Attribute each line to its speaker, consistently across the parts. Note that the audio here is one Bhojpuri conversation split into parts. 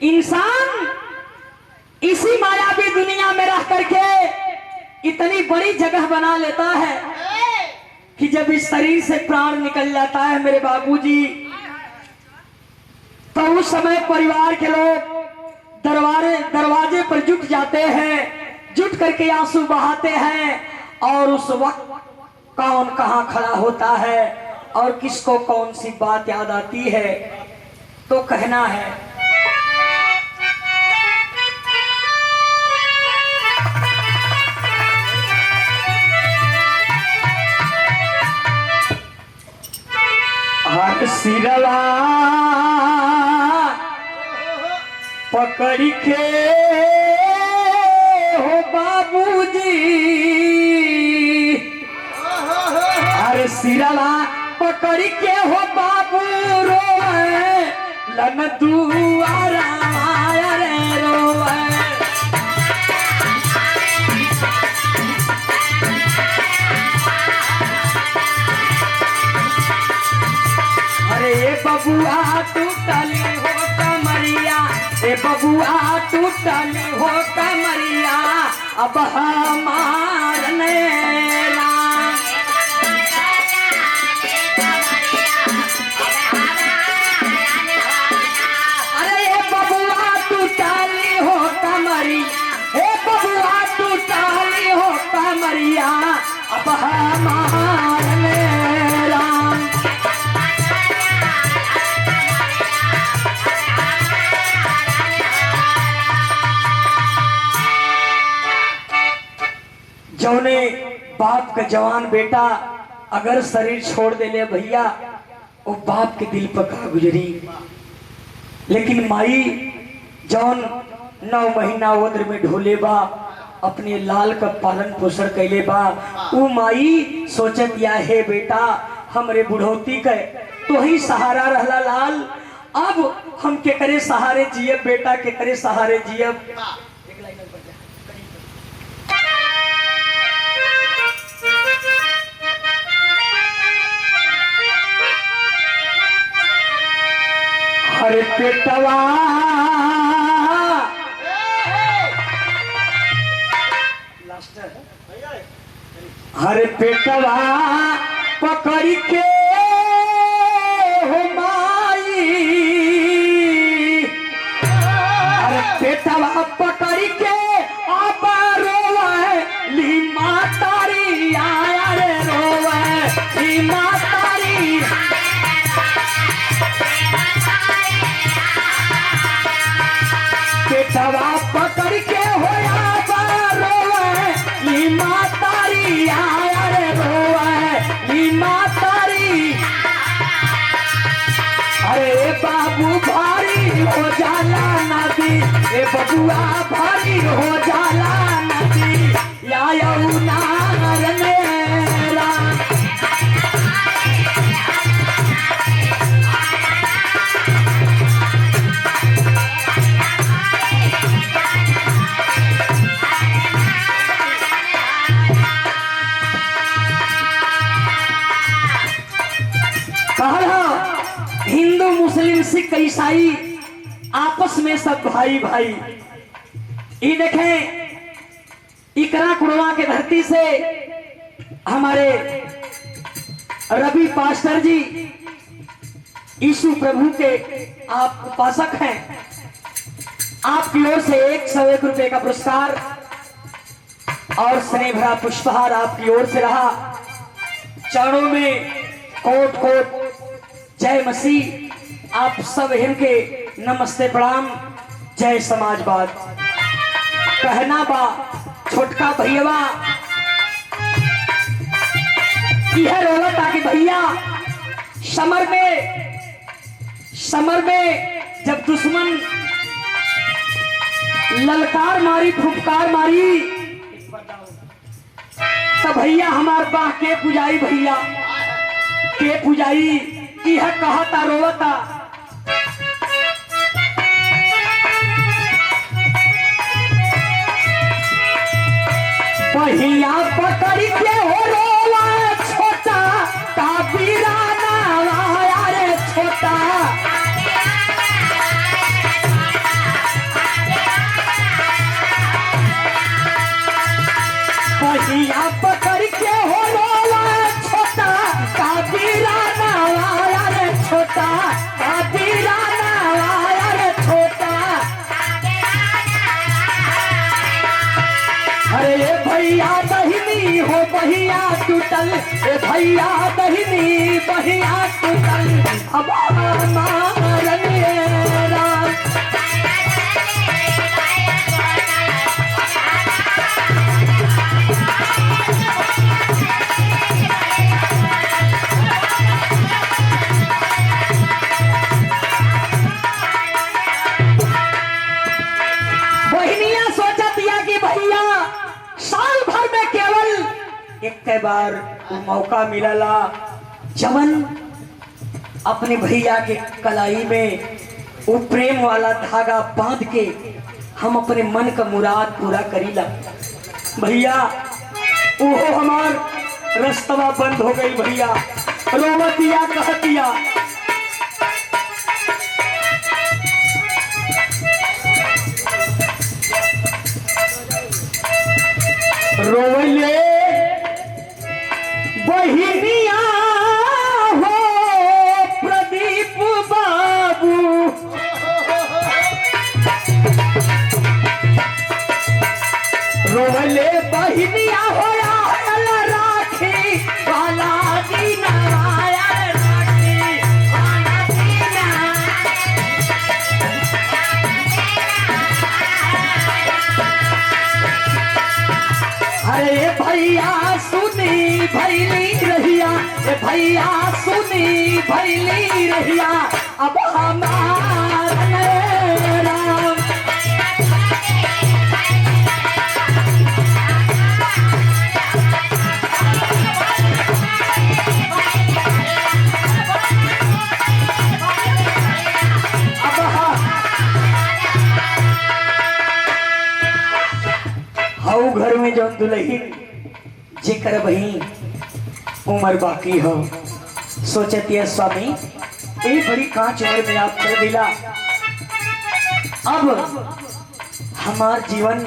Speaker 1: इंसान इसी मायावी दुनिया में रह करके इतनी बड़ी जगह बना लेता है कि जब इस शरीर से प्राण निकल जाता है मेरे बाबूजी, तो उस समय परिवार के लोग दरवाजे पर जुट जाते हैं, जुट करके आंसू बहाते हैं। और उस वक्त कौन कहां खड़ा होता है और किसको कौन सी बात याद आती है, तो कहना है हर सिरवा पकड़ के हो बाबूजी, हर सिरवा पकड़ के हो बाबू रोए लन दुआरा रे रोए। बबुआ टूटली हो कमरिया, ए बबुआ टूटली हो कमरिया, अब हमार नेला। अरे ए बबुआ टूटली हो कमरिया, ए बबुआ टूटली हो कमरिया, अब हमार नेला। जौने बाप का जवान बेटा अगर शरीर छोड़ दे ले भैया, वो बाप के दिल पर का गुजरी। लेकिन माई जौन 9 महीना उद्र में ढोले बा, अपने लाल का पालन पोषण कैले बा, वो माई सोचत या हे बेटा हमरे बुढ़ौती के तो ही सहारा रहला लाल, अब हम के करे सहारे जियब बेटा, के करे सहारे जियब। हरे पेटवा हरे पेटवा पकड़ के हो माई, हरे पेटवा पकड़ के अब रोवे ली मातारी, आया रे रोवे ली मातारी। पेटवा पकड़ के होया रोवे ली मातारी, आया रे रोवे ली मातारी। अरे बाबू भारी हो जाला नदी, ए बबुआ भारी हो जाला नदी, या यमुना मेरा। हिंदू मुस्लिम सिख ईसाई आपस में सब भाई भाई। ये देखें इकरा कुड़वा के धरती से हमारे रवि पास्टर जी यीशु प्रभु के आप उपासक हैं, आपकी ओर से 101 रुपए का पुरस्कार और स्नेह भरा पुष्पहार आपकी ओर से रहा। चरणों में कोट कोट जय मसीह, आप सब इनके नमस्ते प्रणाम, जय समाजवाद। कहना बा छोटका भैया यह रोला ताकि भैया समर में जब दुश्मन ललकार मारी फुफकार मारी, तब भैया हमार बा के पुजाई, भैया के पुजाई यह कहता रोवता। पहिया पकड़ के हो रोवा छोटा का बीराना, रे छोटा टूटल ए भैया दहिनी बहिया टूटल अब हमारन राम। बहनिया सोचा दिया कि भैया साल भर में केवल एक बार मौका मिलला जवन अपने भैया के कलाई में वो प्रेम वाला धागा बांध के हम अपने मन का मुराद पूरा करीला। भैया वो हमार रास्ता बंद हो गई भैया, रोवतिया कहतिया रोवले बहिनिया हो प्रदीप बाबू, रोवले बहिनिया हो राखी वाला दीना राखी वाला दीना। अरे भैया सुनी भैली रहिया, भैया सुनी भैली रहिया अब हमारा राम। हाउ घर में जो दुल्हन जेकर बही उम्र बाकी हो सोचती है स्वामी एक बड़ी कांच उम्र में आप कर दिला, अब हमार जीवन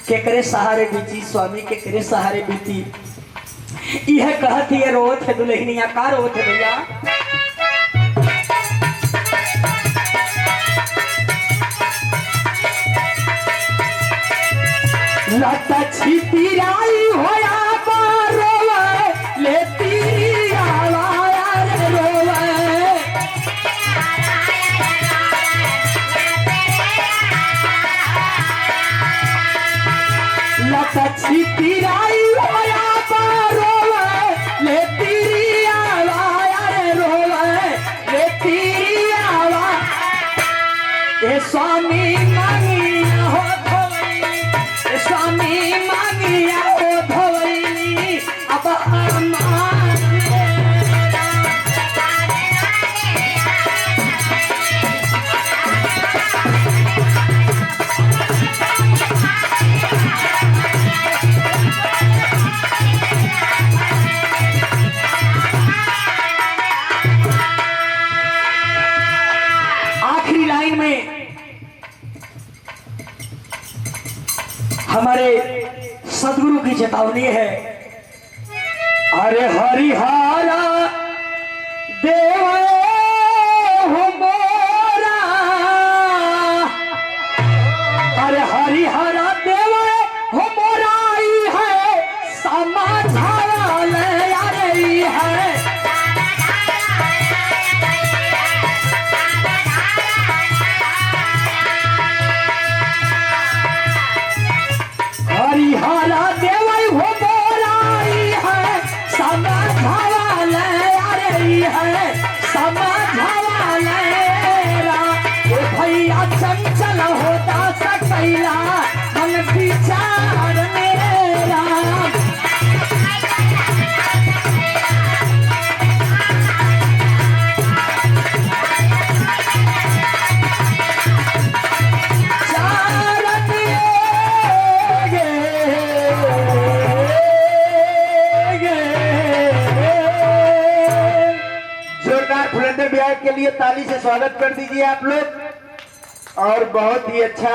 Speaker 1: केकरे सहारे बीती स्वामी केकरे सहारे बीती। यह कहती है रोत है दुल्हनिया का रोत है भैया। लता छिपिराई होया रोवे लेती आवाया रे रोवे, लता छिपिराई होया रोवे लेती आवाया रे रोवे लेती आवा। ए स्वामी मांगिया हो स्वामी मांगिया हो धोली अब आखिरी लाइन में हमारे सदगुरु की चेतावनी है। अरे हरिहरा देव हो मोरा, अरे हरिहरा देव हो मोरा है समाधान ले आ रही है। हरिहरा देवई हो बोलाई है समाधान ले आ रही है समाधान लेरा। भैया चंचल होता सकैला मन विचार मेरा।
Speaker 2: के लिए ताली से स्वागत कर दीजिए आप लोग। और बहुत ही अच्छा